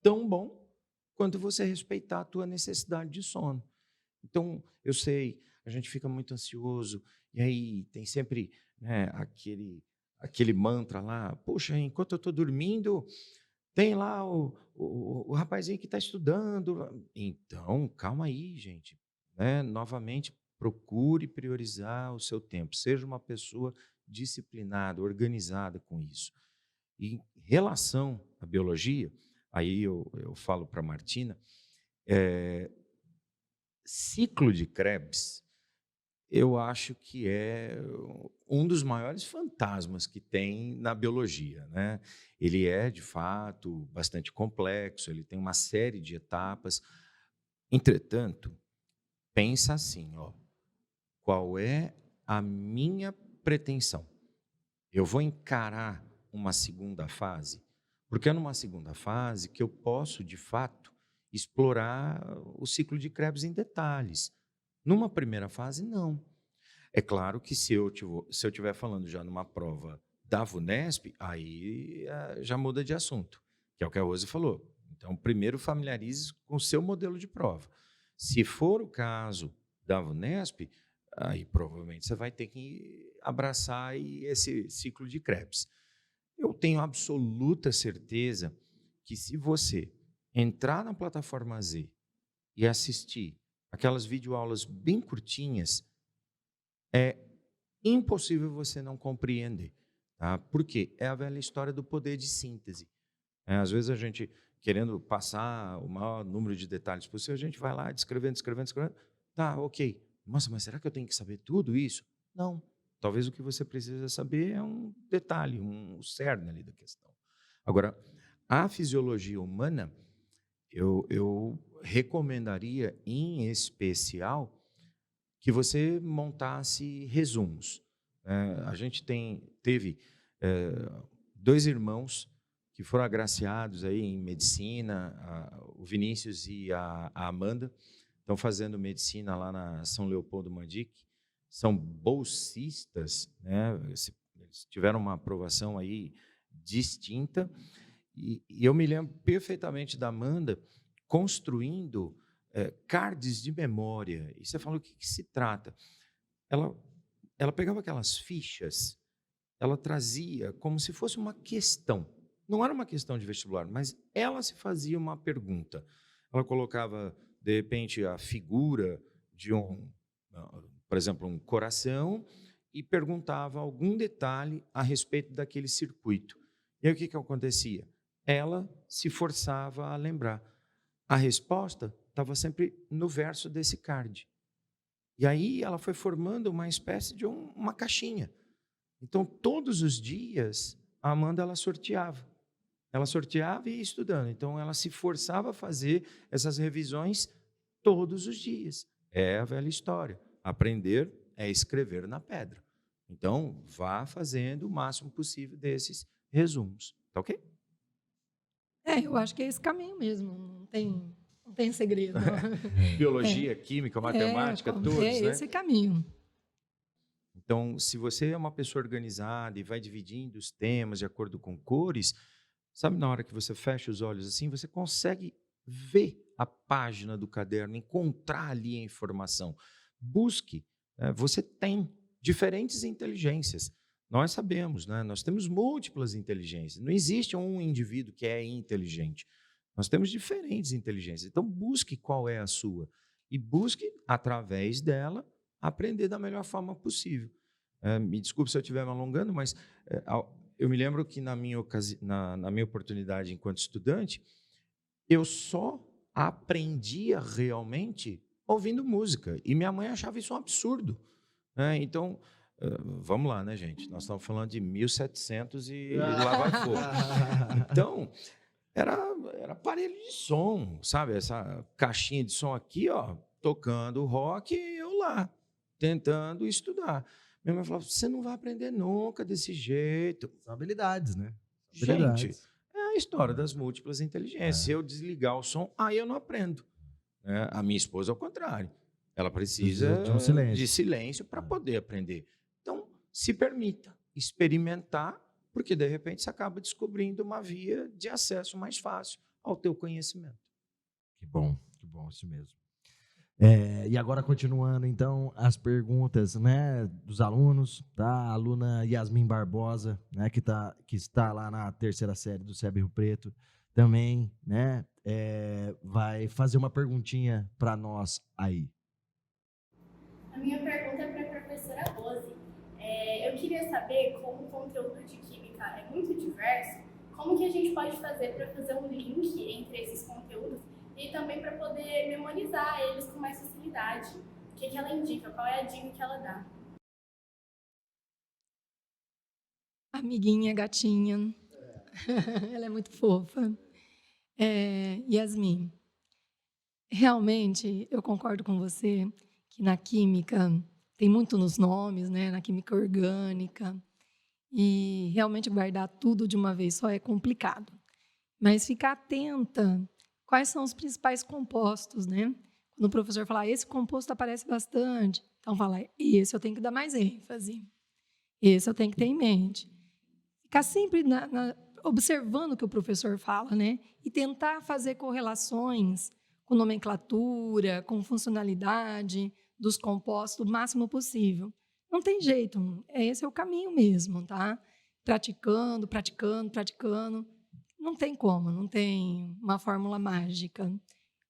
tão bom quanto você respeitar a tua necessidade de sono. Então, eu sei, a gente fica muito ansioso, e aí tem sempre aquele mantra lá, poxa, enquanto eu estou dormindo, tem lá o rapazinho que está estudando. Então, calma aí, gente. Novamente, procure priorizar o seu tempo. Seja uma pessoa disciplinada, organizada com isso. E em relação à biologia, aí eu falo para a Martina, ciclo de Krebs, eu acho que é um dos maiores fantasmas que tem na biologia, né? Ele é, de fato, bastante complexo, ele tem uma série de etapas. Entretanto, pensa assim, qual é a minha pretensão? Eu vou encarar uma segunda fase, porque é numa segunda fase que eu posso, de fato, explorar o ciclo de Krebs em detalhes. Numa primeira fase, não. É claro que se eu estiver falando já numa prova da VUNESP, aí já muda de assunto, que é o que a Rose falou. Então, primeiro familiarize com o seu modelo de prova. Se for o caso da VUNESP, aí provavelmente você vai ter que abraçar aí esse ciclo de Krebs. Eu tenho absoluta certeza que se você entrar na plataforma Z e assistir aquelas videoaulas bem curtinhas, é impossível você não compreender. Tá? Por quê? É a velha história do poder de síntese. Às vezes a gente, querendo passar o maior número de detalhes possível, a gente vai lá descrevendo. Tá, ok. Nossa, mas será que eu tenho que saber tudo isso? Não. Talvez o que você precisa saber é um detalhe, um cerne ali da questão. Agora, a fisiologia humana, eu recomendaria, em especial, que você montasse resumos. A gente teve 2 irmãos que foram agraciados aí em medicina, o Vinícius e a Amanda, estão fazendo medicina lá na São Leopoldo Mandic, são bolsistas, né? Eles tiveram uma aprovação aí distinta, e eu me lembro perfeitamente da Amanda construindo cards de memória. E você fala, o que se trata? Ela pegava aquelas fichas, ela trazia como se fosse uma questão. Não era uma questão de vestibular, mas ela se fazia uma pergunta. Ela colocava, de repente, a figura de por exemplo, um coração, e perguntava algum detalhe a respeito daquele circuito. E aí o que acontecia? Ela se forçava a lembrar. A resposta estava sempre no verso desse card. E aí ela foi formando uma espécie de uma caixinha. Então, todos os dias, a Amanda ela sorteava. Ela sorteava e ia estudando. Então, ela se forçava a fazer essas revisões todos os dias. É a velha história. Aprender é escrever na pedra. Então, vá fazendo o máximo possível desses resumos. Tá ok? Eu acho que é esse caminho mesmo. Não tem segredo. Biologia, química, matemática, todos, né? É esse caminho. Então, se você é uma pessoa organizada e vai dividindo os temas de acordo com cores, sabe, na hora que você fecha os olhos assim, você consegue ver a página do caderno, encontrar ali a informação. Busque. Você tem diferentes inteligências. Nós sabemos, né? Nós temos múltiplas inteligências. Não existe um indivíduo que é inteligente. Nós temos diferentes inteligências. Então, busque qual é a sua. E busque, através dela, aprender da melhor forma possível. Me desculpe se eu estiver me alongando, mas eu me lembro que na minha oportunidade enquanto estudante, eu só aprendia realmente ouvindo música. E minha mãe achava isso um absurdo. Então, vamos lá, né, gente? Nós estamos falando de 1700 e lá vai fogo. Então, era aparelho de som, sabe? Essa caixinha de som aqui, ó, tocando rock, e eu lá, tentando estudar. Minha mãe falava, você não vai aprender nunca desse jeito. São habilidades, né? Gente, é a história das múltiplas inteligências. Se eu desligar o som, aí eu não aprendo. A minha esposa, ao contrário. Ela precisa de silêncio para poder aprender. Então, se permita experimentar, porque, de repente, você acaba descobrindo uma via de acesso mais fácil ao teu conhecimento. Que bom isso mesmo. E agora, continuando, então, as perguntas, né, dos alunos, tá? A aluna Yasmin Barbosa, né, que está lá na 3ª série do SEB Rio Preto, também, né, vai fazer uma perguntinha para nós aí. A minha pergunta é para a professora Rose. Eu queria saber, como o conteúdo de química é muito diverso, como que a gente pode fazer para fazer um link entre esses conteúdos e também para poder memorizar eles com mais facilidade. O que ela indica? Qual é a dica que ela dá? Amiguinha, gatinha. Ela é muito fofa. Yasmin, realmente eu concordo com você que na química tem muito nos nomes, né? Na química orgânica. E realmente guardar tudo de uma vez só é complicado. Mas ficar atenta quais são os principais compostos, né? Quando o professor falar, esse composto aparece bastante, então fala, esse eu tenho que dar mais ênfase, esse eu tenho que ter em mente. Ficar sempre observando o que o professor fala, né? E tentar fazer correlações com nomenclatura, com funcionalidade dos compostos o máximo possível. Não tem jeito, esse é o caminho mesmo, tá? Praticando, praticando, praticando. Não tem como, não tem uma fórmula mágica.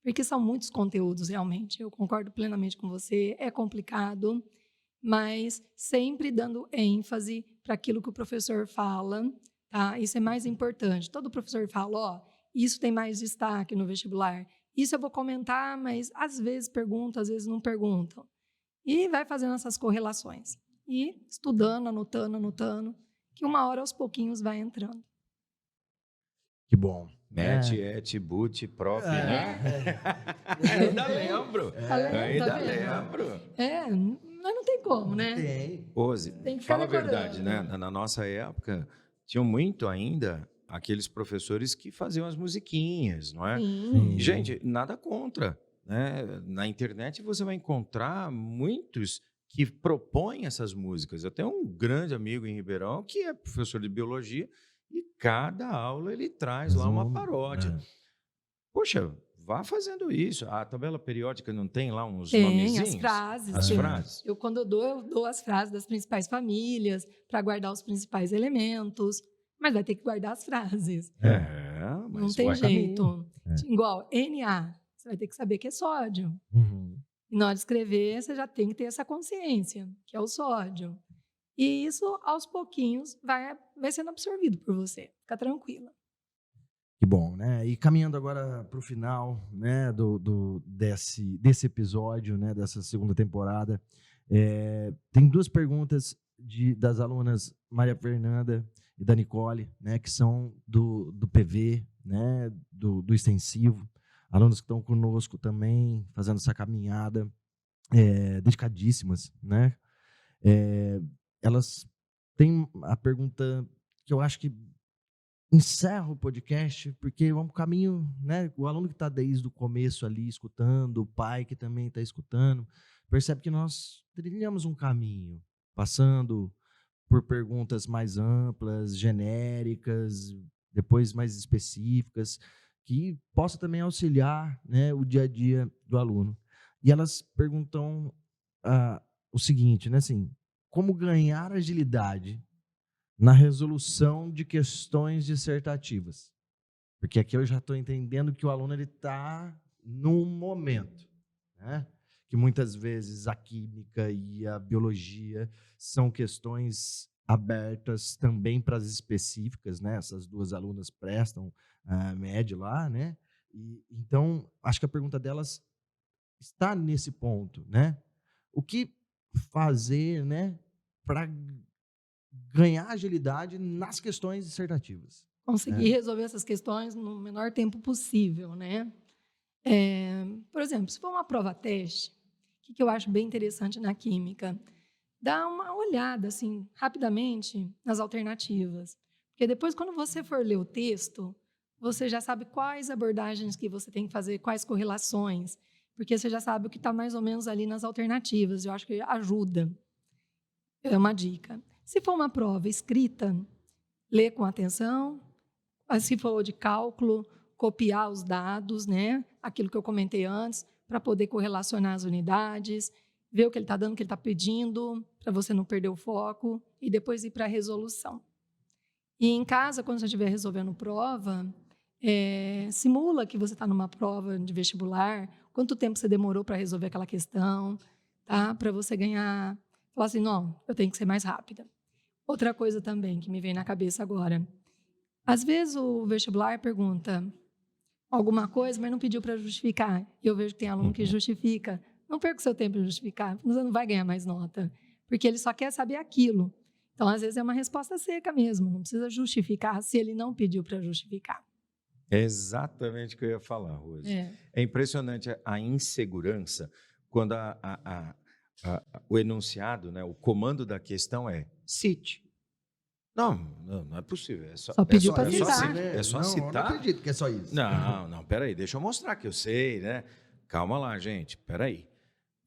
Porque são muitos conteúdos, realmente. Eu concordo plenamente com você, é complicado, mas sempre dando ênfase para aquilo que o professor fala, tá? Isso é mais importante. Todo professor fala, ó, isso tem mais destaque no vestibular. Isso eu vou comentar, mas às vezes perguntam, às vezes não perguntam. E vai fazendo essas correlações. E estudando, anotando, que uma hora aos pouquinhos vai entrando. Que bom. Match, et, boot, prop, né? Ainda lembro. Ainda lembro. Mas não tem como, né? Tem. Rose, Tem que ficar fala a verdade, decorando. né? Na nossa época, tinham muito ainda aqueles professores que faziam as musiquinhas, não é? Sim. Gente, nada contra, né? Na internet você vai encontrar muitos que propõem essas músicas. Eu tenho um grande amigo em Ribeirão que é professor de biologia e cada aula ele traz lá uma paródia. Poxa, vá fazendo isso. A tabela periódica não tem lá uns nomezinhos? As frases. As frases. Quando eu dou as frases das principais famílias para guardar os principais elementos, mas vai ter que guardar as frases. Mas não tem jeito. É. Igual Na, você vai ter que saber que é sódio. Uhum. E na hora de escrever, você já tem que ter essa consciência, que é o sódio. E isso, aos pouquinhos, vai sendo absorvido por você. Fica tranquila. Que bom, né? E caminhando agora para o final, né, desse episódio, né, dessa segunda temporada, tem duas perguntas das alunas Maria Fernanda e da Nicole, né, que são do PV, né, do extensivo, alunos que estão conosco também, fazendo essa caminhada, dedicadíssimas, né? Elas têm a pergunta que eu acho que encerra o podcast, porque é um caminho, né? O aluno que está desde o começo ali escutando, o pai que também está escutando, percebe que nós trilhamos um caminho, passando por perguntas mais amplas, genéricas, depois mais específicas, que possa também auxiliar, né, o dia a dia do aluno. E elas perguntam o seguinte, né, assim, como ganhar agilidade na resolução de questões dissertativas? Porque aqui eu já estou entendendo que o aluno está num momento, né? Que muitas vezes a química e a biologia são questões abertas também para as específicas, né? Essas duas alunas prestam MED lá, né? Então, acho que a pergunta delas está nesse ponto, né? O que fazer, né, para ganhar agilidade nas questões dissertativas? Conseguir resolver essas questões no menor tempo possível, né? Por exemplo, se for uma prova-teste, o que eu acho bem interessante na química? Dá uma olhada, assim, rapidamente nas alternativas. Porque depois, quando você for ler o texto, você já sabe quais abordagens que você tem que fazer, quais correlações, porque você já sabe o que está mais ou menos ali nas alternativas. Eu acho que ajuda. É uma dica. Se for uma prova escrita, lê com atenção. Se for de cálculo, copiar os dados, né? Aquilo que eu comentei antes, para poder correlacionar as unidades, ver o que ele está dando, o que ele está pedindo, para você não perder o foco, e depois ir para a resolução. E em casa, quando você estiver resolvendo prova, simula que você está numa prova de vestibular, quanto tempo você demorou para resolver aquela questão, tá? Para você ganhar, falar assim, não, eu tenho que ser mais rápida. Outra coisa também que me vem na cabeça agora, às vezes o vestibular pergunta alguma coisa, mas não pediu para justificar. Eu vejo que tem aluno que justifica. Não perca o seu tempo em justificar, você não vai ganhar mais nota, porque ele só quer saber aquilo. Então, às vezes, é uma resposta seca mesmo, não precisa justificar se ele não pediu para justificar. É exatamente o que eu ia falar, Rose. É impressionante a insegurança quando o enunciado, né, o comando da questão é cite. Não é possível. Só pediu para citar. É só citar? Não acredito que é só isso. Não, peraí, deixa eu mostrar que eu sei, né? Calma lá, gente, peraí.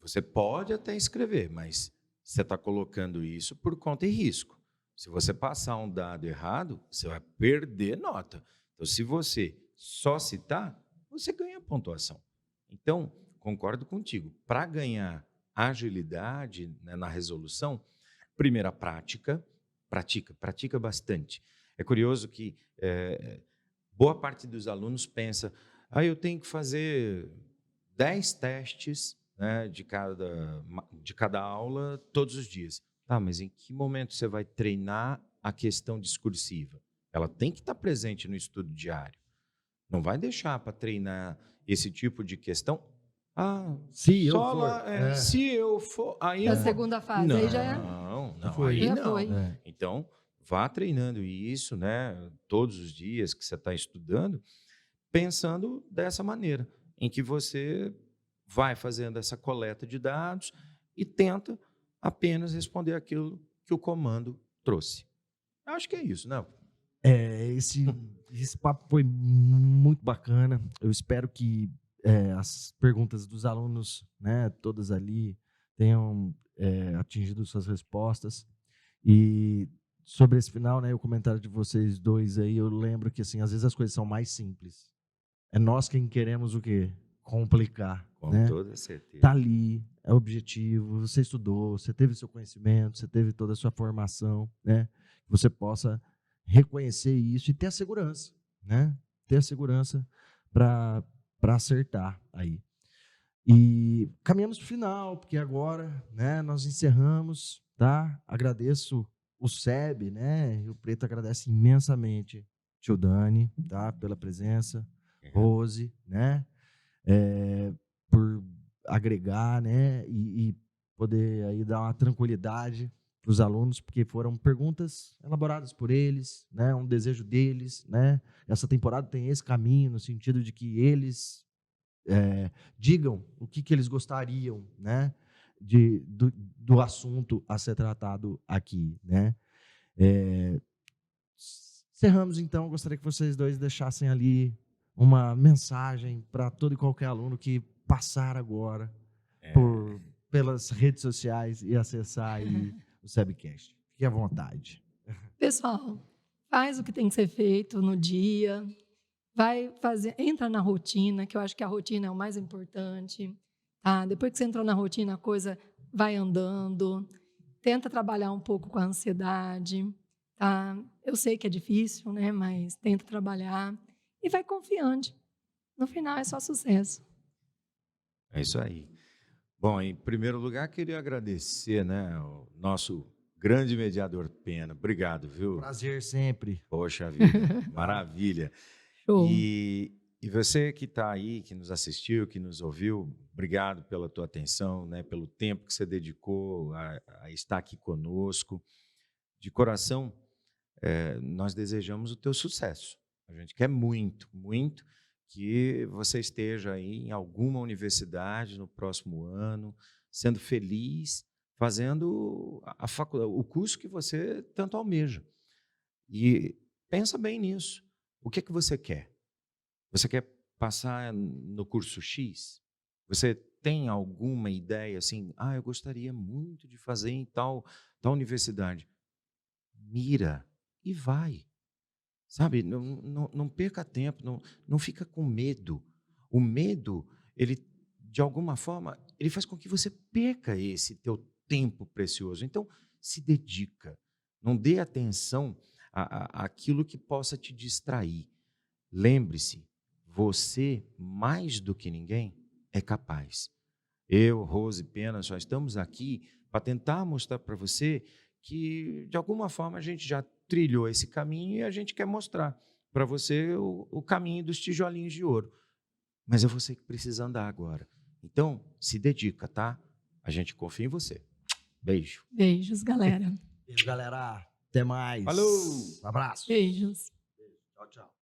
Você pode até escrever, mas você está colocando isso por conta e risco. Se você passar um dado errado, você vai perder nota. Então, se você só citar, você ganha pontuação. Então, concordo contigo. Para ganhar agilidade, né, na resolução, primeira pratica bastante. É curioso que boa parte dos alunos pensa, eu tenho que fazer 10 testes, né, de cada aula todos os dias. Tá, mas em que momento você vai treinar a questão discursiva? Ela tem que estar presente no estudo diário. Não vai deixar para treinar esse tipo de questão. Se eu só for. lá, se eu for. Aí Na eu vou. segunda fase, Não, aí já é. não, foi. aí Já não. foi. Então, vá treinando isso, né, todos os dias que você está estudando, pensando dessa maneira, em que você vai fazendo essa coleta de dados e tenta apenas responder aquilo que o comando trouxe. Eu acho que é isso, né? Esse papo foi muito bacana. Eu espero que as perguntas dos alunos, né, todas ali, tenham atingido suas respostas. E sobre esse final, né, o comentário de vocês dois aí, eu lembro que assim, às vezes as coisas são mais simples. É nós quem queremos o quê? Complicar. Com né? toda certeza. Tá ali, é objetivo, você estudou, você teve seu conhecimento, você teve toda a sua formação, né? Que você possa reconhecer isso e ter a segurança, né? Ter a segurança para acertar aí. E caminhamos para o final, porque agora, né, nós encerramos, tá? Agradeço o SEB, né? Rio Preto agradece imensamente tio Dani, tá? Pela presença, Rose, né? Por agregar, né? E poder aí dar uma tranquilidade para os alunos, porque foram perguntas elaboradas por eles, né? Um desejo deles, né? Essa temporada tem esse caminho, no sentido de que eles digam o que eles gostariam, né? Do assunto a ser tratado aqui, né? Encerramos, então. Gostaria que vocês dois deixassem ali uma mensagem para todo e qualquer aluno que passar agora pelas redes sociais e acessar aí o SEBcast. Fique à vontade. Pessoal, faz o que tem que ser feito no dia, vai fazer, entra na rotina, que eu acho que a rotina é o mais importante. Tá? Depois que você entrou na rotina, a coisa vai andando. Tenta trabalhar um pouco com a ansiedade. Tá? Eu sei que é difícil, né? Mas tenta trabalhar e vai confiante. No final é só sucesso. É isso aí. Bom, em primeiro lugar, queria agradecer, né, o nosso grande mediador Pena. Obrigado, viu? Prazer sempre. Poxa vida, maravilha. Show. E você que está aí, que nos assistiu, que nos ouviu, obrigado pela tua atenção, né, pelo tempo que você dedicou a estar aqui conosco. De coração, nós desejamos o teu sucesso. A gente quer muito, muito que você esteja aí em alguma universidade no próximo ano, sendo feliz, fazendo o curso que você tanto almeja. E pensa bem nisso. O que é que você quer? Você quer passar no curso X? Você tem alguma ideia assim? Eu gostaria muito de fazer em tal universidade. Mira e vai. Sabe, não perca tempo, não fica com medo. O medo, ele, de alguma forma, ele faz com que você perca esse teu tempo precioso. Então, se dedica. Não dê atenção àquilo que possa te distrair. Lembre-se, você, mais do que ninguém, é capaz. Eu, Rose, Pena, só estamos aqui para tentar mostrar para você que, de alguma forma, a gente já trilhou esse caminho e a gente quer mostrar para você o caminho dos tijolinhos de ouro. Mas é você que precisa andar agora. Então, se dedica, tá? A gente confia em você. Beijo. Beijos, galera. Beijo, galera. Até mais. Falou! Um abraço. Beijos. Tchau, tchau.